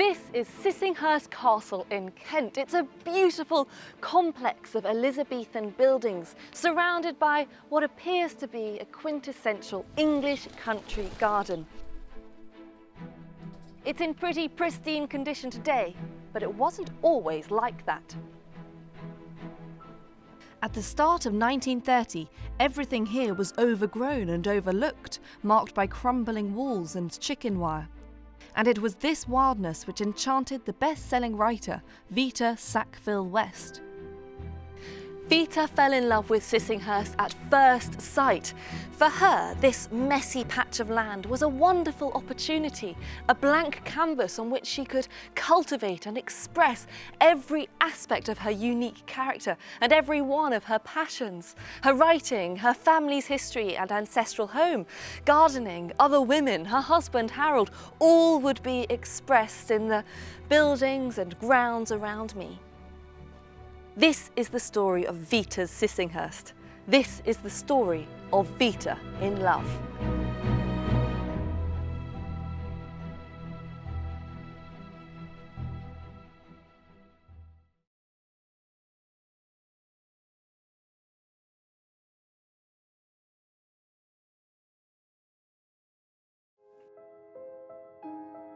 This is Sissinghurst Castle in Kent. It's a beautiful complex of Elizabethan buildings surrounded by what appears to be a quintessential English country garden. It's in pretty pristine condition today, but it wasn't always like that. At the start of 1930, everything here was overgrown and overlooked, marked by crumbling walls and chicken wire. And it was this wildness which enchanted the best-selling writer, Vita Sackville-West. Vita fell in love with Sissinghurst at first sight. For her, this messy patch of land was a wonderful opportunity, a blank canvas on which she could cultivate and express every aspect of her unique character and every one of her passions. Her writing, her family's history and ancestral home, gardening, other women, her husband Harold, all would be expressed in the buildings and grounds around me. This is the story of Vita's Sissinghurst. This is the story of Vita in love.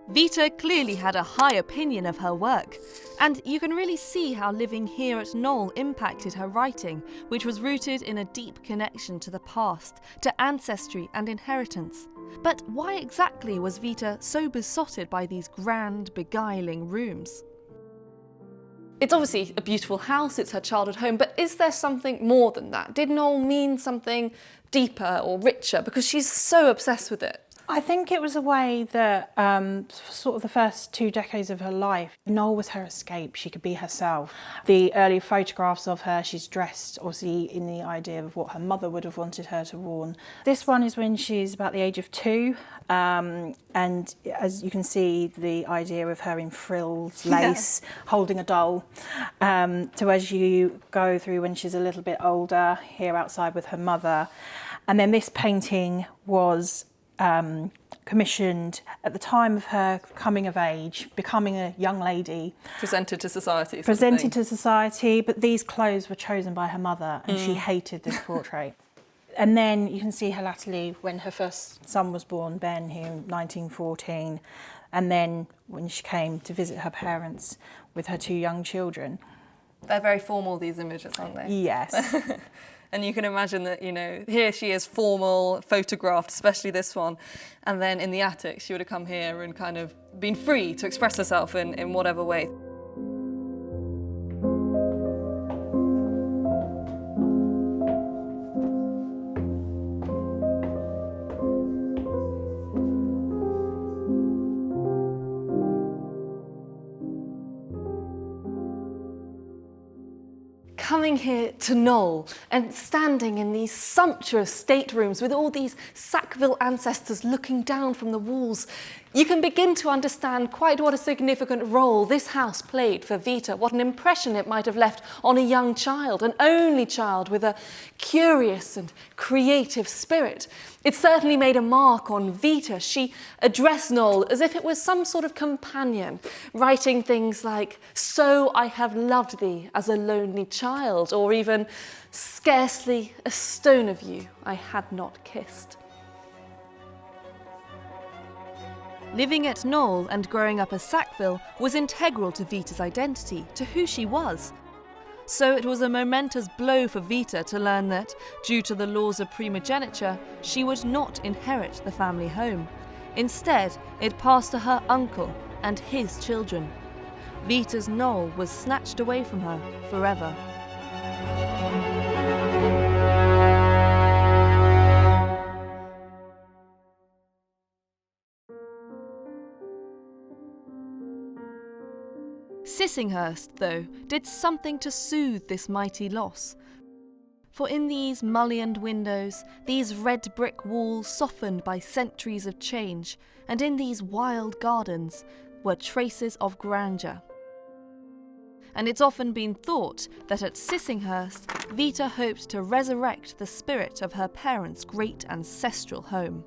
Vita clearly had a high opinion of her work, and you can really see how living here at Knole impacted her writing, which was rooted in a deep connection to the past, to ancestry and inheritance. But why exactly was Vita so besotted by these grand, beguiling rooms? It's obviously a beautiful house, it's her childhood home, but is there something more than that? Did Knole mean something deeper or richer? Because she's so obsessed with it. I think it was a way that sort of the first 2 decades of her life, Knole was her escape. She could be herself. The early photographs of her, she's dressed obviously in the idea of what her mother would have wanted her to worn. This one is when she's about the age of 2, and as you can see, the idea of her in frills, lace, holding a doll. So as you go through when she's a little bit older, here outside with her mother, and then this painting was commissioned at the time of her coming of age, becoming a young lady. Presented to society. Presented to society, but these clothes were chosen by her mother and she hated this portrait. And then you can see her latterly when her first son was born, Ben, here in 1914, and then when she came to visit her parents with her 2 young children. They're very formal, these images, aren't they? Yes. And you can imagine that, you know, here she is formal, photographed, especially this one. And then in the attic, she would have come here and kind of been free to express herself in whatever way. Coming here to Knole and standing in these sumptuous staterooms with all these Sackville ancestors looking down from the walls, you can begin to understand quite what a significant role this house played for Vita, what an impression it might have left on a young child, an only child with a curious and creative spirit. It certainly made a mark on Vita. She addressed Knole as if it was some sort of companion, writing things like, "So I have loved thee as a lonely child," or even, "Scarcely a stone of you I had not kissed." Living at Knole and growing up as Sackville was integral to Vita's identity, to who she was. So it was a momentous blow for Vita to learn that, due to the laws of primogeniture, she would not inherit the family home. Instead, it passed to her uncle and his children. Vita's Knole was snatched away from her forever. Sissinghurst, though, did something to soothe this mighty loss. For in these mullioned windows, these red brick walls softened by centuries of change, and in these wild gardens were traces of grandeur. And it's often been thought that at Sissinghurst, Vita hoped to resurrect the spirit of her parents' great ancestral home.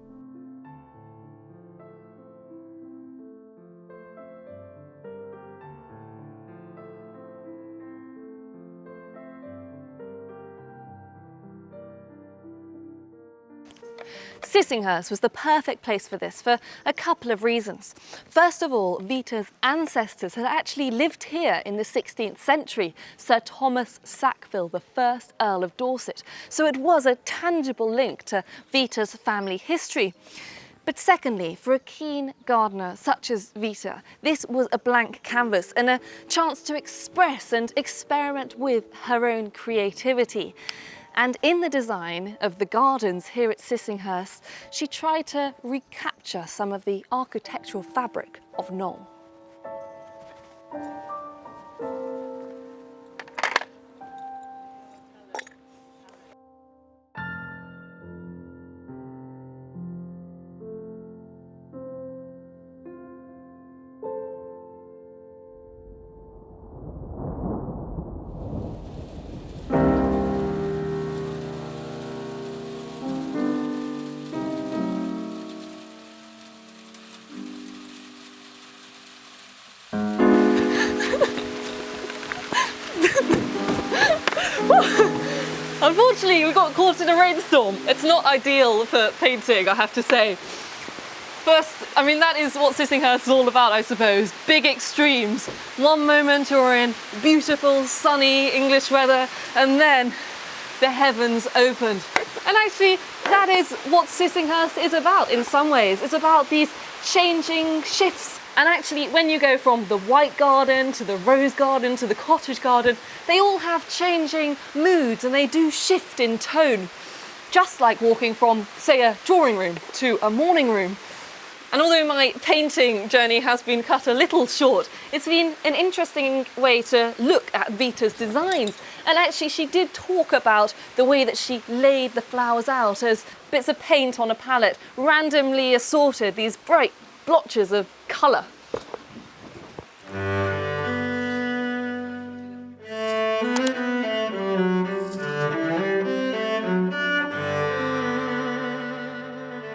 Sissinghurst was the perfect place for this for a couple of reasons. First of all, Vita's ancestors had actually lived here in the 16th century, Sir Thomas Sackville, the first Earl of Dorset, so it was a tangible link to Vita's family history. But secondly, for a keen gardener such as Vita, this was a blank canvas and a chance to express and experiment with her own creativity. And in the design of the gardens here at Sissinghurst, she tried to recapture some of the architectural fabric of Knole. Unfortunately, we got caught in a rainstorm. It's not ideal for painting, I have to say. First, I mean, that is what Sissinghurst is all about, I suppose. Big extremes. One moment you're in beautiful, sunny English weather, and then the heavens opened. And actually, that is what Sissinghurst is about in some ways. It's about these changing shifts. And actually, when you go from the white garden to the rose garden to the cottage garden, they all have changing moods and they do shift in tone. Just like walking from, say, a drawing room to a morning room. And although my painting journey has been cut a little short, it's been an interesting way to look at Vita's designs. And actually, she did talk about the way that she laid the flowers out as bits of paint on a palette, randomly assorted, these bright blotches of colour.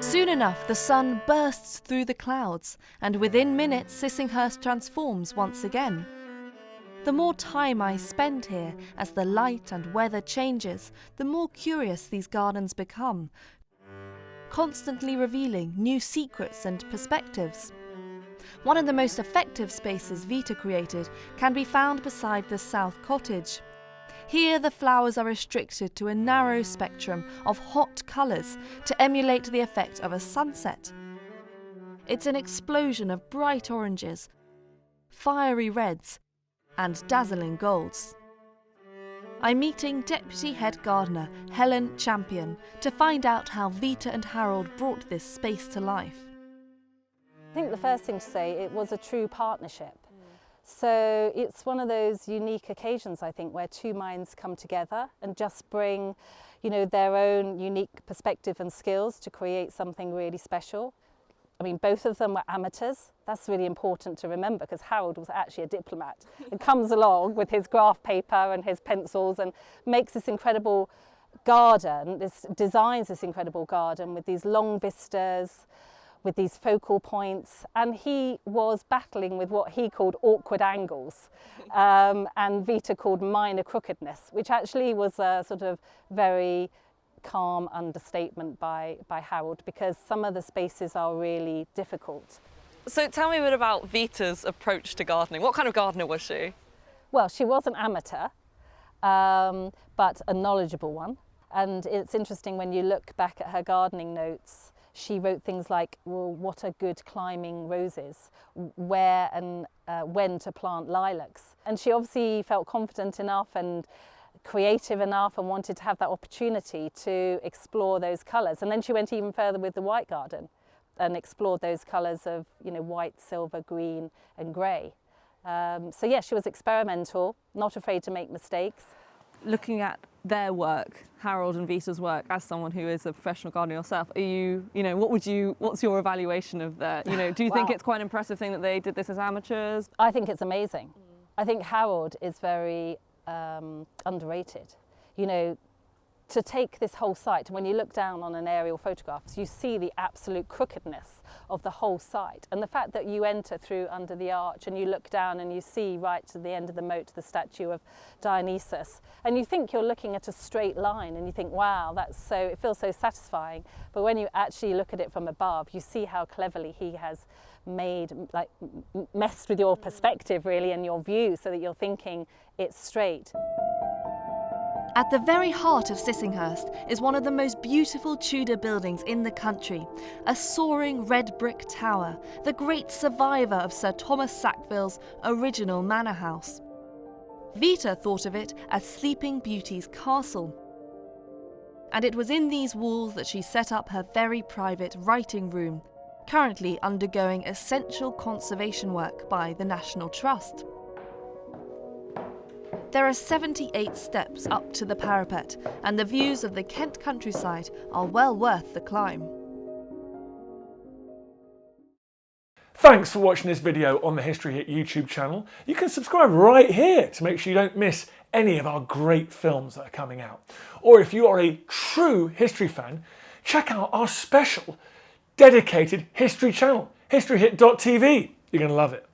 Soon enough, the sun bursts through the clouds, and within minutes, Sissinghurst transforms once again. The more time I spend here, as the light and weather changes, the more curious these gardens become, constantly revealing new secrets and perspectives. One of the most effective spaces Vita created can be found beside the south cottage. Here the flowers are restricted to a narrow spectrum of hot colours to emulate the effect of a sunset. It's an explosion of bright oranges, fiery reds and dazzling golds. I'm meeting Deputy Head Gardener Helen Champion to find out how Vita and Harold brought this space to life. I think the first thing to say, it was a true partnership. So it's one of those unique occasions, I think, where two minds come together and just bring, you know, their own unique perspective and skills to create something really special. I mean, both of them were amateurs. That's really important to remember because Harold was actually a diplomat and comes along with his graph paper and his pencils and makes this incredible garden, designs this incredible garden with these long vistas, with these focal points, and he was battling with what he called awkward angles, and Vita called minor crookedness, which actually was a sort of very calm understatement by Harold, because some of the spaces are really difficult. So tell me a bit about Vita's approach to gardening. What kind of gardener was she? Well, she was an amateur, but a knowledgeable one. And it's interesting when you look back at her gardening notes, she wrote things like, well, what are good climbing roses, where and when to plant lilacs. And she obviously felt confident enough and creative enough and wanted to have that opportunity to explore those colours. And then she went even further with the white garden and explored those colours of, you know, white, silver, green and grey. So yeah, she was experimental, not afraid to make mistakes. Looking at their work, Harold and Vita's work, as someone who is a professional gardener yourself, are you know, what's your evaluation of that? You know, do you think it's quite an impressive thing that they did this as amateurs? I think it's amazing. I think Harold is very underrated. You know, to take this whole site, when you look down on an aerial photograph, you see the absolute crookedness of the whole site. And the fact that you enter through under the arch and you look down and you see right to the end of the moat the statue of Dionysus, and you think you're looking at a straight line and you think, wow, it feels so satisfying. But when you actually look at it from above, you see how cleverly he has messed with your perspective really and your view so that you're thinking it's straight. At the very heart of Sissinghurst is one of the most beautiful Tudor buildings in the country, a soaring red brick tower, the great survivor of Sir Thomas Sackville's original manor house. Vita thought of it as Sleeping Beauty's castle. And it was in these walls that she set up her very private writing room, currently undergoing essential conservation work by the National Trust. There are 78 steps up to the parapet, and the views of the Kent countryside are well worth the climb. Thanks for watching this video on the History Hit YouTube channel. You can subscribe right here to make sure you don't miss any of our great films that are coming out. Or if you are a true history fan, check out our special dedicated history channel, historyhit.tv. You're going to love it.